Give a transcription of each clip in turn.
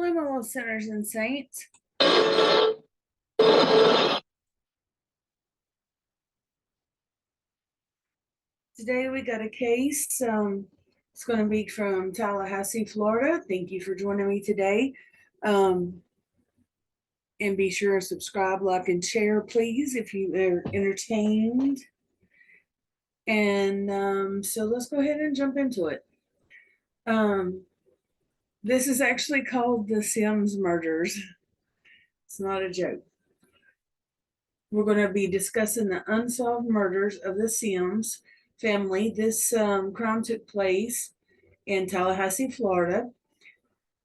Hello, my little sinners and saints. Today we got a case. It's going to be from Tallahassee, Florida. Thank you for joining me today. And be sure to subscribe, like, and share, please, if you are entertained. And so let's go ahead and jump into it. This is actually called the Sims Murders. It's not a joke. We're going to be discussing the unsolved murders of the Sims family. This crime took place in Tallahassee, Florida,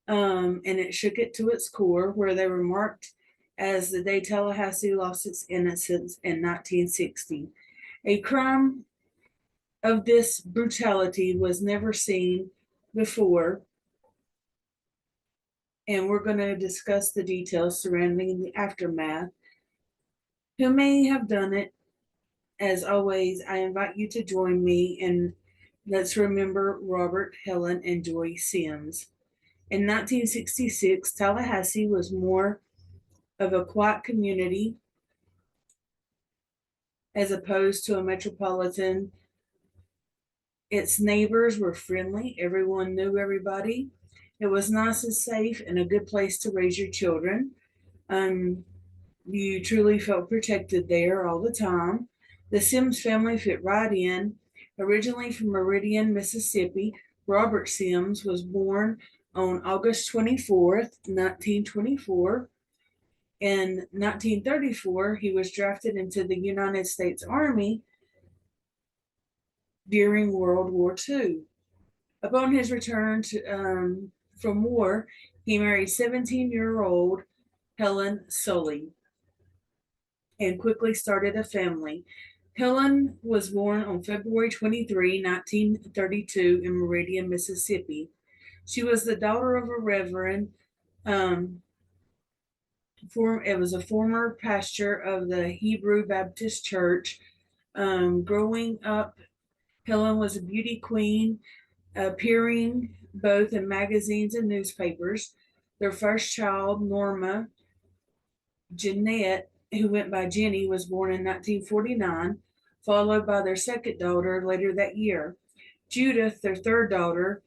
and it shook it to its core, where they were marked as the day Tallahassee lost its innocence in 1960. A crime of this brutality was never seen before, and we're going to discuss the details surrounding the aftermath. Who may have done it? As always, I invite you to join me, and let's remember Robert, Helen, and Joy Sims. In 1966, Tallahassee was more of a quiet community as opposed to a metropolitan. Its neighbors were friendly, everyone knew everybody. It was nice and safe and a good place to raise your children. You truly felt protected there all the time. The Sims family fit right in. Originally from Meridian, Mississippi, Robert Sims was born on August 24th, 1924. In 1934, he was drafted into the United States Army during World War II. Upon his return from war, he married 17-year-old Helen Sully and quickly started a family. Helen was born on February 23, 1932, in Meridian, Mississippi. She was the daughter of a reverend. It was a former pastor of the Hebrew Baptist Church. Growing up, Helen was a beauty queen, appearing both in magazines and newspapers. Their first child, Norma Jeanette, who went by Jenny, was born in 1949, followed by their second daughter later that year. Judith, their third daughter,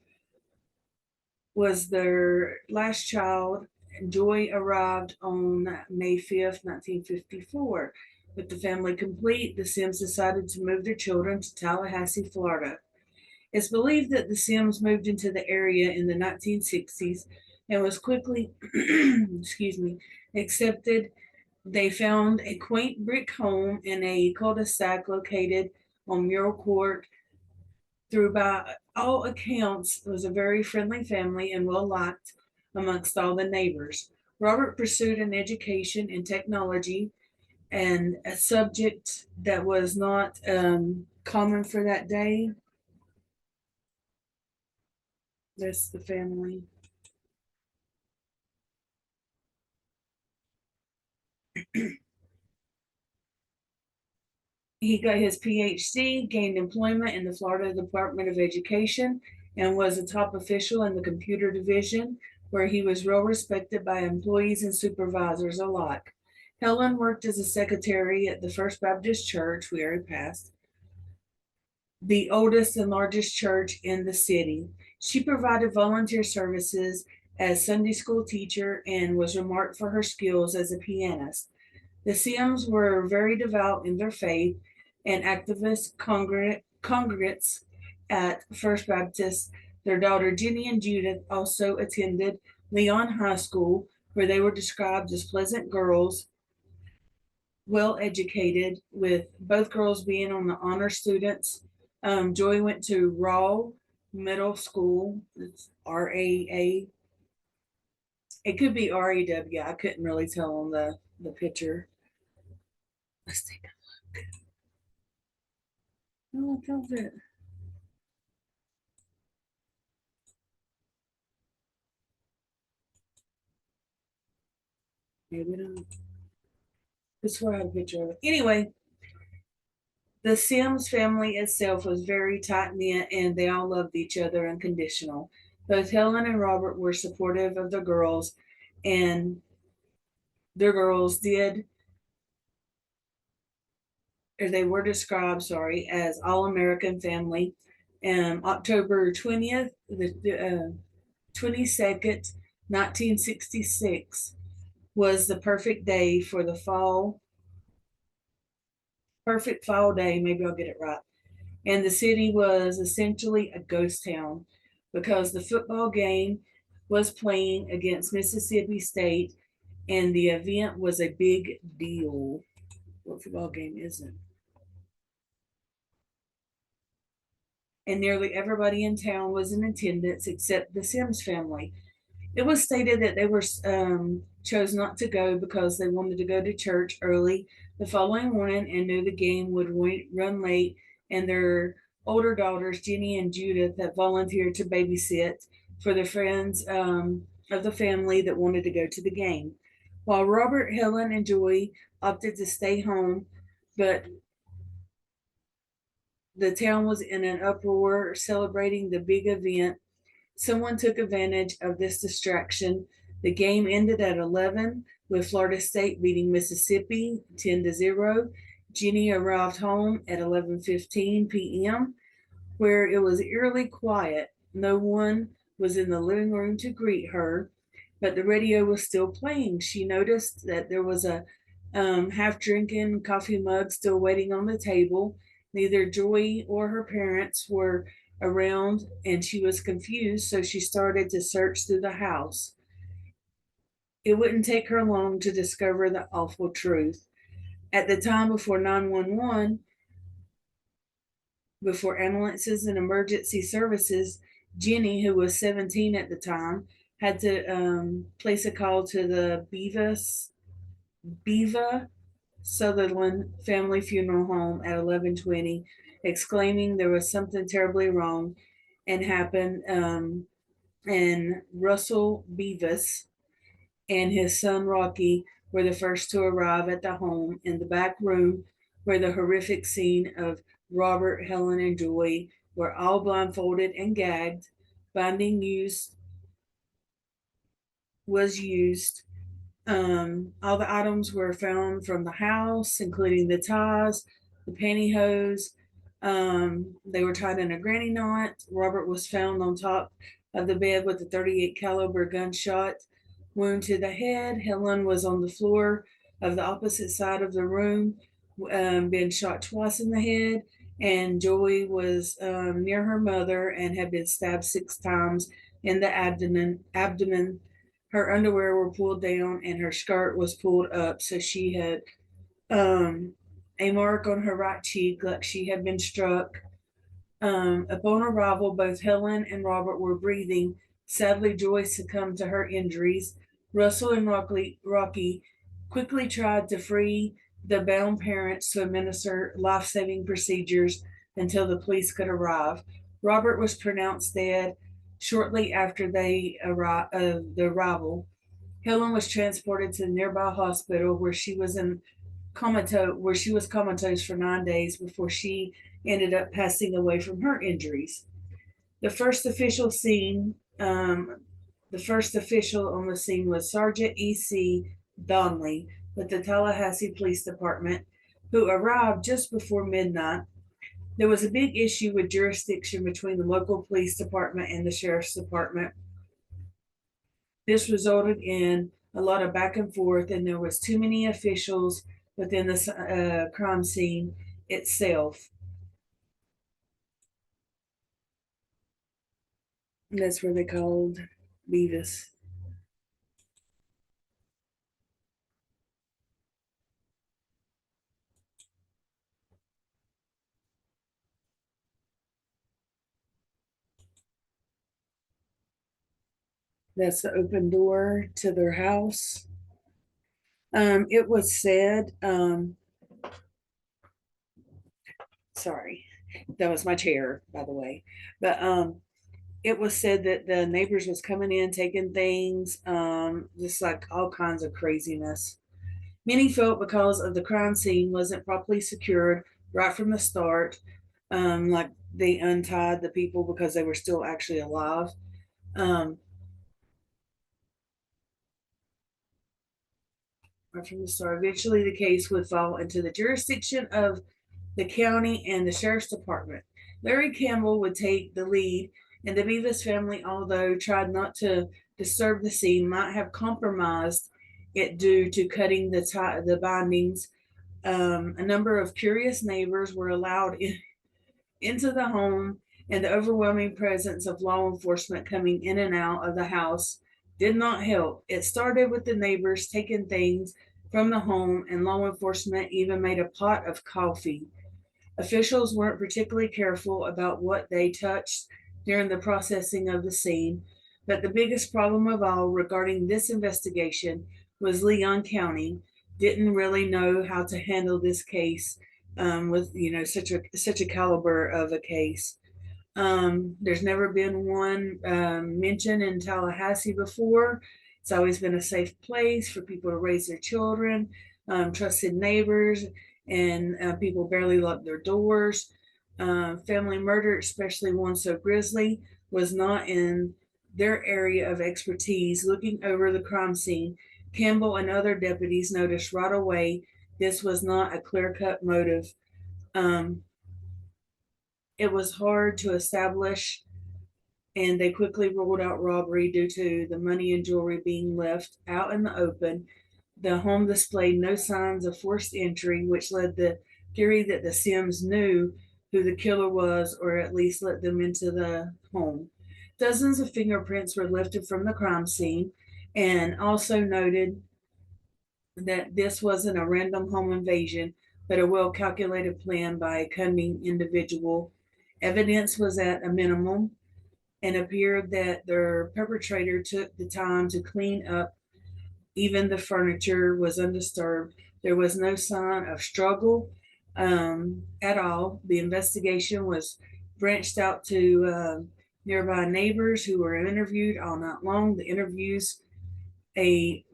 was their last child. Joy arrived on May 5th, 1954. With the family complete, the Sims decided to move their children to Tallahassee, Florida. It's believed that the Sims moved into the area in the 1960s and was quickly accepted. They found a quaint brick home in a cul-de-sac located on Mural Court. Through by all accounts, it was a very friendly family and well liked amongst all the neighbors. Robert pursued an education in technology, and a subject that was not common for that day. That's the family. He got his PhD, gained employment in the Florida Department of Education, and was a top official in the computer division, where he was well respected by employees and supervisors alike. Helen worked as a secretary at the First Baptist Church, we already passed, the oldest and largest church in the city. She provided volunteer services as Sunday school teacher and was remarked for her skills as a pianist. The Sims were very devout in their faith and activist congregates at First Baptist. Their daughter Jenny and Judith also attended Leon High School, where they were described as pleasant girls, well educated, with both girls being on the honor students. Joy went to Raw Middle School. It's RAA. It could be RAW. I couldn't really tell on the picture. Let's take a look. Oh, I felt it. Maybe not. This is where I have a picture of it. Anyway, the Sims family itself was very tight knit and they all loved each other unconditional. Both Helen and Robert were supportive of the girls, and their girls did, or they were described, sorry, as all American family. October 20th, the 22nd, 1966, was the perfect fall day. Maybe I'll get it right. And the city was essentially a ghost town because the football game was playing against Mississippi State, and the event was a big deal. What football game isn't? And nearly everybody in town was in attendance except the Sims family. It was stated that they were chose not to go because they wanted to go to church early the following morning and knew the game would run late, and their older daughters, Jenny and Judith, had volunteered to babysit for the friends of the family that wanted to go to the game. While Robert, Helen, and Joy opted to stay home, but the town was in an uproar celebrating the big event. Someone took advantage of this distraction. The game ended at 11 with Florida State beating Mississippi 10-0. Jenny arrived home at 11:15 p.m., where it was eerily quiet. No one was in the living room to greet her, but the radio was still playing. She noticed that there was a half drinking coffee mug still waiting on the table. Neither Joy or her parents were around, and she was confused, so she started to search through the house. It wouldn't take her long to discover the awful truth. At the time before 911, before ambulances and emergency services, Jenny, who was 17 at the time, had to place a call to the Beva Sutherland family funeral home at 11:20, exclaiming there was something terribly wrong and happened. And Russell Beavis and his son Rocky were the first to arrive at the home. In the back room where the horrific scene of Robert, Helen, and Joy were all blindfolded and gagged. Binding was used. All the items were found from the house, including the ties, the pantyhose. They were tied in a granny knot. Robert was found on top of the bed with a 38 caliber gunshot wound to the head. Helen was on the floor of the opposite side of the room, been shot twice in the head. And Joey was near her mother and had been stabbed 6 times in the abdomen. Her underwear were pulled down and her skirt was pulled up, so she had um, a mark on her right cheek like she had been struck. Upon arrival, both Helen and Robert were breathing. Sadly, Joy succumbed to her injuries. Russell and Rocky quickly tried to free the bound parents to administer life saving procedures until the police could arrive. Robert was pronounced dead shortly after the arrival. Helen was transported to the nearby hospital where she was comatose for 9 days before she ended up passing away from her injuries. The first official scene, the first official on the scene was Sergeant E.C. Donnelly with the Tallahassee Police Department, who arrived just before midnight. There was a big issue with jurisdiction between the local police department and the sheriff's department. This resulted in a lot of back and forth, and there was too many officials within the crime scene itself. And that's where they called Beavis. That's the open door to their house. It was said, sorry, that was my chair, by the way. But it was said that the neighbors was coming in, taking things, just like all kinds of craziness. Many felt because of the crime scene wasn't properly secured right from the start, like they untied the people because they were still actually alive. Um, right from the start, eventually the case would fall into the jurisdiction of the county and the sheriff's department. Larry Campbell would take the lead, and the Beavis family, although tried not to disturb the scene, might have compromised it due to cutting the bindings. A number of curious neighbors were allowed into the home, and the overwhelming presence of law enforcement coming in and out of the house did not help. It started with the neighbors taking things from the home, and law enforcement even made a pot of coffee. Officials weren't particularly careful about what they touched during the processing of the scene, but the biggest problem of all regarding this investigation was Leon County didn't really know how to handle this case with such a caliber of a case. There's never been one mentioned in Tallahassee before. It's always been a safe place for people to raise their children, trusted neighbors, and people barely lock their doors. Family murder, especially one so grisly, was not in their area of expertise. Looking over the crime scene, Campbell and other deputies noticed right away this was not a clear cut motive. Um, it was hard to establish, and they quickly ruled out robbery due to the money and jewelry being left out in the open. The home displayed no signs of forced entry, which led the theory that the Sims knew who the killer was, or at least let them into the home. Dozens of fingerprints were lifted from the crime scene, and also noted that this wasn't a random home invasion, but a well calculated plan by a cunning individual. Evidence was at a minimum, and appeared that their perpetrator took the time to clean up. Even the furniture was undisturbed. There was no sign of struggle at all. The investigation was branched out to nearby neighbors who were interviewed all night long. A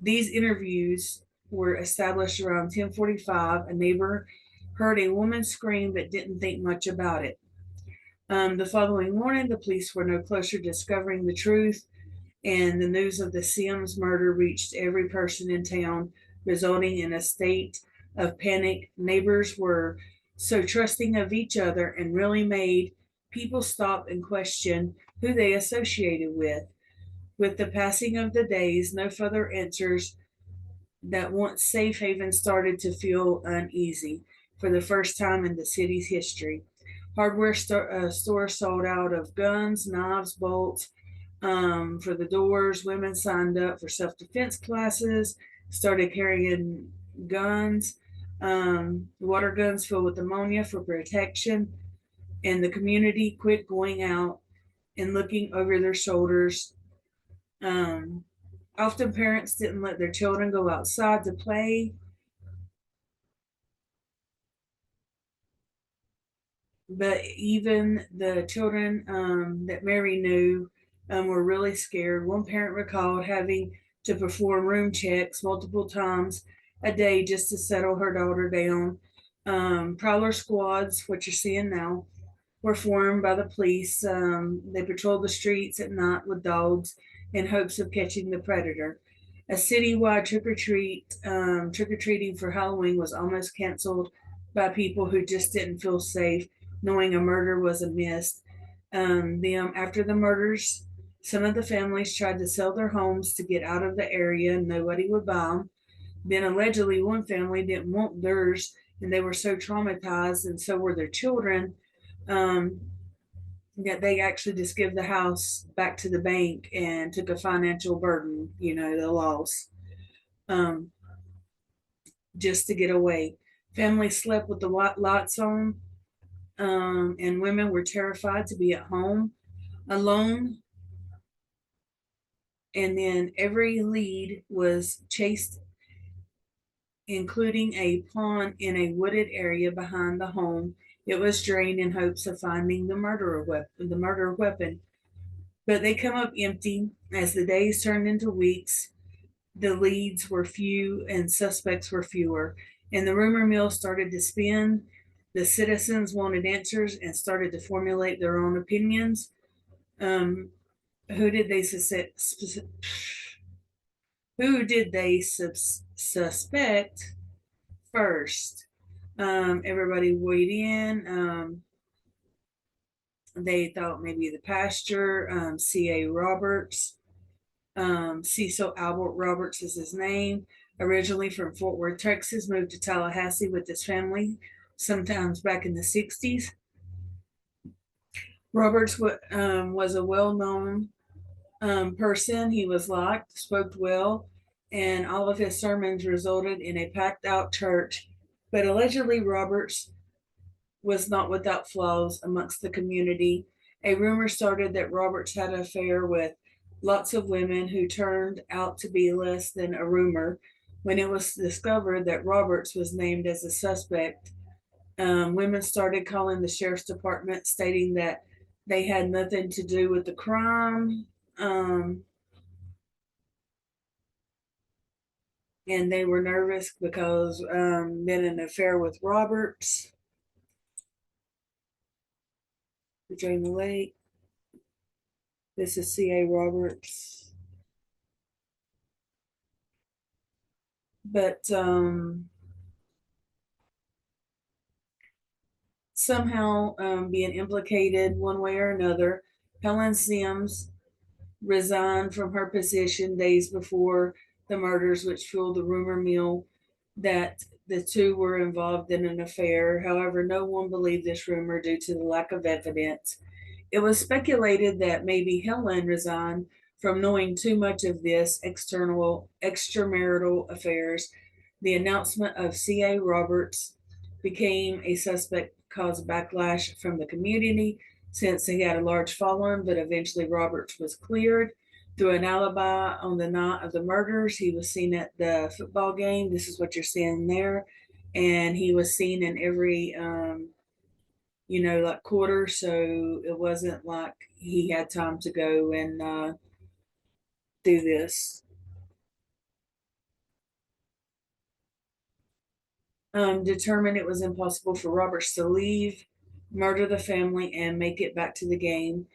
these interviews were established around 10:45. A neighbor heard a woman scream but didn't think much about it. The following morning, the police were no closer to discovering the truth, and the news of the Sims murder reached every person in town, resulting in a state of panic. Neighbors were so trusting of each other and really made people stop and question who they associated with. With the passing of the days, no further answers. That once safe haven started to feel uneasy for the first time in the city's history. Stores sold out of guns, knives, bolts, for the doors. Women signed up for self defense classes, started carrying guns, water guns filled with ammonia for protection, and the community quit going out and looking over their shoulders. Um, Often parents didn't let their children go outside to play, but even the children that Mary knew were really scared. One parent recalled having to perform room checks multiple times a day just to settle her daughter down. Prowler squads, what you're seeing now, were formed by the police. They patrolled the streets at night with dogs in hopes of catching the predator. A citywide trick or treating for Halloween was almost canceled by people who just didn't feel safe, knowing a murder was amiss. After the murders, some of the families tried to sell their homes to get out of the area, and nobody would buy them. Then allegedly, one family didn't want theirs, and they were so traumatized, and so were their children, um, that they actually just give the house back to the bank and took a financial burden, the loss, um, just to get away. Families slept with the lights on, and women were terrified to be at home alone. And then every lead was chased, including a pond in a wooded area behind the home. It was drained in hopes of finding the murder weapon. But they come up empty as the days turned into weeks. The leads were few and suspects were fewer, and the rumor mill started to spin. The citizens wanted answers and started to formulate their own opinions. Um, who did they suspect first? Everybody weighed in. They thought maybe the pastor, C.A. Roberts, Cecil Albert Roberts is his name. Originally from Fort Worth, Texas, moved to Tallahassee with his family, sometimes back in the 60s. Roberts was a well known person. He was liked, spoke well, and all of his sermons resulted in a packed out church. But allegedly, Roberts was not without flaws amongst the community. A rumor started that Roberts had an affair with lots of women who turned out to be less than a rumor. When it was discovered that Roberts was named as a suspect, women started calling the sheriff's department, stating that they had nothing to do with the crime. Um, and they were nervous because been an affair with Roberts, Virginia Lake. This is C.A. Roberts. But somehow being implicated one way or another, Helen Sims resigned from her position days before the murders, which fueled the rumor mill that the two were involved in an affair. However, no one believed this rumor due to the lack of evidence. It was speculated that maybe Helen resigned from knowing too much of this extramarital affairs. The announcement of C.A. Roberts became a suspect caused backlash from the community since he had a large following, but eventually Roberts was cleared through an alibi on the night of the murders. He was seen at the football game. This is what you're seeing there. And he was seen in every like quarter, so it wasn't like he had time to go and do this. Determined it was impossible for Roberts to leave, murder the family, and make it back to the game.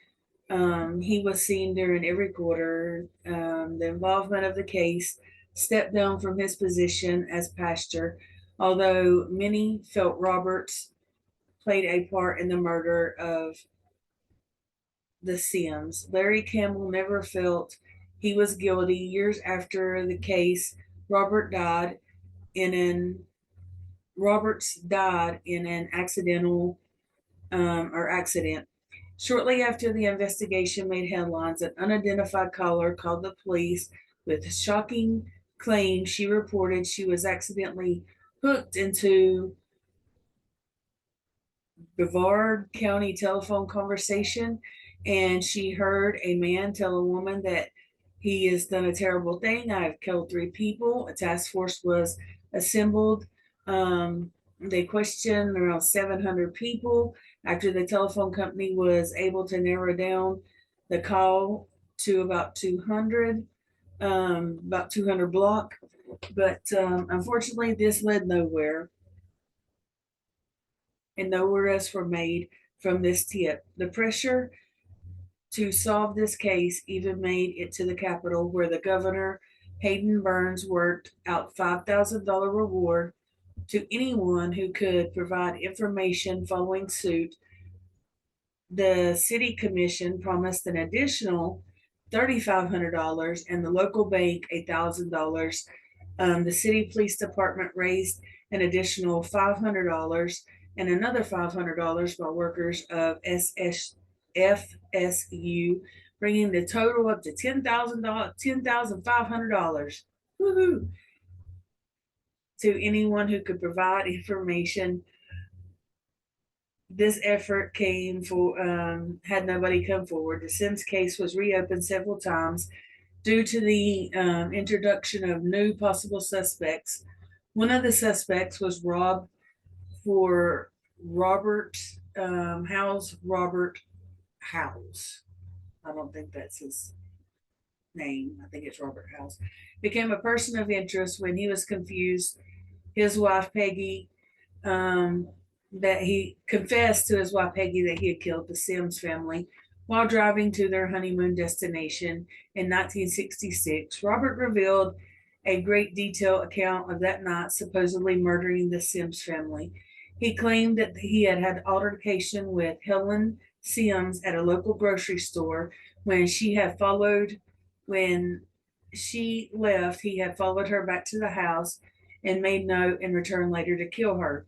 He was seen during every quarter. The involvement of the case stepped down from his position as pastor, although many felt Roberts played a part in the murder of the Sims. Larry Campbell never felt he was guilty. Years after the case, in an Roberts died in an accident. Shortly after the investigation made headlines, an unidentified caller called the police with shocking claims. She reported she was accidentally hooked into Brevard County telephone conversation, and she heard a man tell a woman that he has done a terrible thing. I have killed 3 people. A task force was assembled. They questioned around 700 people after the telephone company was able to narrow down the call to about 200 block. But unfortunately, this led nowhere, and no arrests were made from this tip. The pressure to solve this case even made it to the Capitol, where the governor, Hayden Burns, worked out $5,000 reward to anyone who could provide information following suit. The city commission promised an additional $3,500 and the local bank $1,000. The city police department raised an additional $500 and another $500 by workers of FSU, bringing the total up to $10,500. Woohoo! To anyone who could provide information. This effort came for had nobody come forward. The Sims case was reopened several times due to the introduction of new possible suspects. One of the suspects was for Robert Robert Howes. I don't think that's his name. I think it's Robert Howes. Became a person of interest when he was confused. His wife Peggy, that he confessed to his wife Peggy that he had killed the Sims family While driving to their honeymoon destination in 1966, Robert revealed a great detailed account of that night supposedly murdering the Sims family. He claimed that he had had altercation with Helen Sims at a local grocery store when she had followed when she left, he had followed her back to the house and made note and returned later to kill her.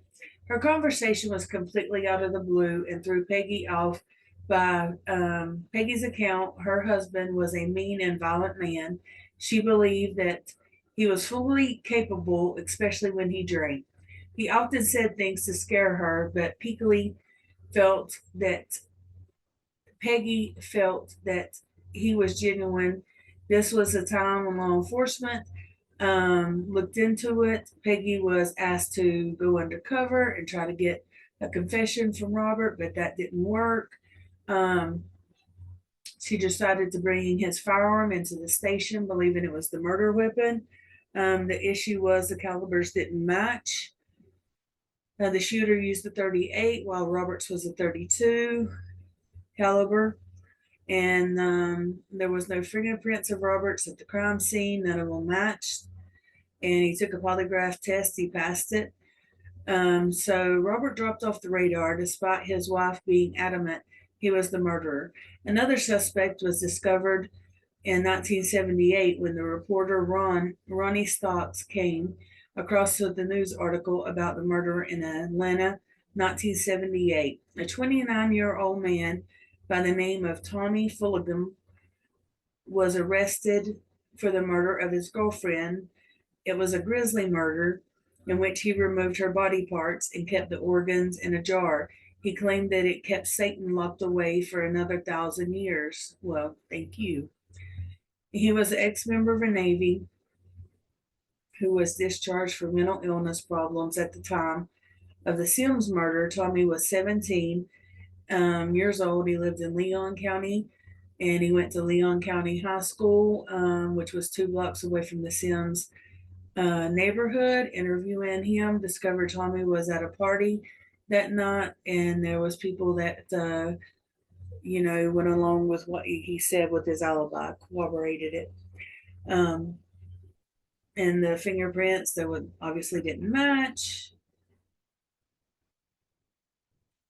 Her conversation was completely out of the blue and threw Peggy off. By Peggy's account, her husband was a mean and violent man. She believed that he was fully capable, especially when he drank. He often said things to scare her, but felt that Peggy felt that he was genuine. This was a time when law enforcement looked into it. Peggy was asked to go undercover and try to get a confession from Robert, but that didn't work. Um, she decided to bring his firearm into the station, believing it was the murder weapon. The issue was the calibers didn't match. The shooter used the 38 while Roberts was a 32 caliber. And there was no fingerprints of Roberts at the crime scene. None of them matched. And he took a polygraph test. He passed it. So Robert dropped off the radar despite his wife being adamant he was the murderer. Another suspect was discovered in 1978 when the reporter Ronnie Stocks came across the news article about the murder in Atlanta, 1978. A 29-year-old man by the name of Tommy Fulgham was arrested for the murder of his girlfriend. It was a grisly murder in which he removed her body parts and kept the organs in a jar. He claimed that it kept Satan locked away for another 1,000 years. Well, thank you. He was an ex member of the Navy who was discharged for mental illness problems at the time of the Sims murder. Tommy was 17 years old. He lived in Leon County and he went to Leon County High School, which was 2 blocks away from the Sims neighborhood. Interviewing him, discovered Tommy was at a party that night, and there was people that went along with what he said with his alibi, corroborated it. Um, and the fingerprints that would obviously didn't match,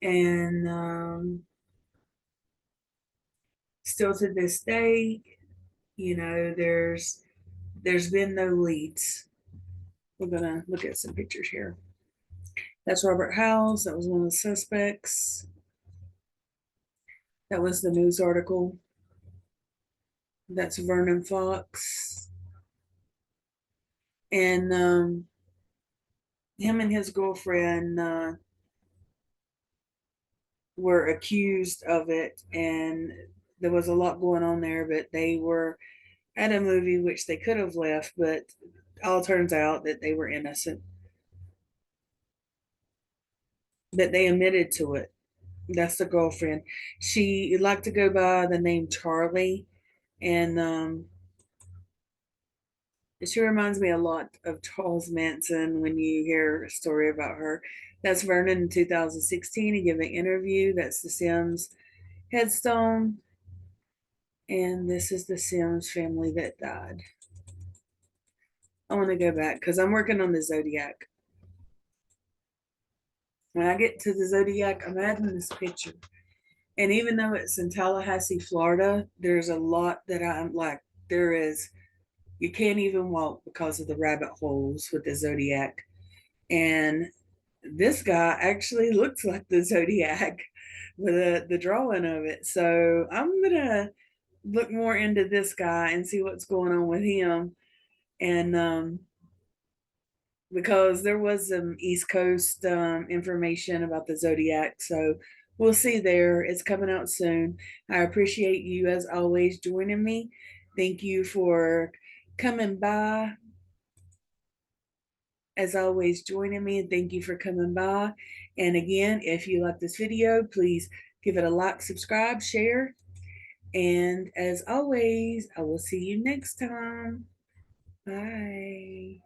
and still to this day, there's been no leads. We're gonna look at some pictures here. That's Robert Howes. That was one of the suspects. That was the news article. That's Vernon Fox. And him and his girlfriend were accused of it, and there was a lot going on there, but they were at a movie which they could have left, but all turns out that they were innocent, that they admitted to it. That's the girlfriend. She liked to go by the name Charlie, and she reminds me a lot of Charles Manson when you hear a story about her. That's Vernon in 2016. He gave an interview. That's the Sims headstone. And this is the Sims family that died. I want to go back because I'm working on the Zodiac. When I get to the Zodiac, I'm adding this picture. And even though it's in Tallahassee, Florida, there's a lot that I'm like, there is, you can't even walk because of the rabbit holes with the Zodiac. And this guy actually looks like the Zodiac with the drawing of it. So I'm going to look more into this guy and see what's going on with him. And because there was some East Coast information about the Zodiac. So we'll see there. It's coming out soon. I appreciate you, as always, joining me. Thank you for coming by. As always, joining me. Thank you for coming by. And again, if you like this video, please give it a like, subscribe, share. And as always, I will see you next time. Bye.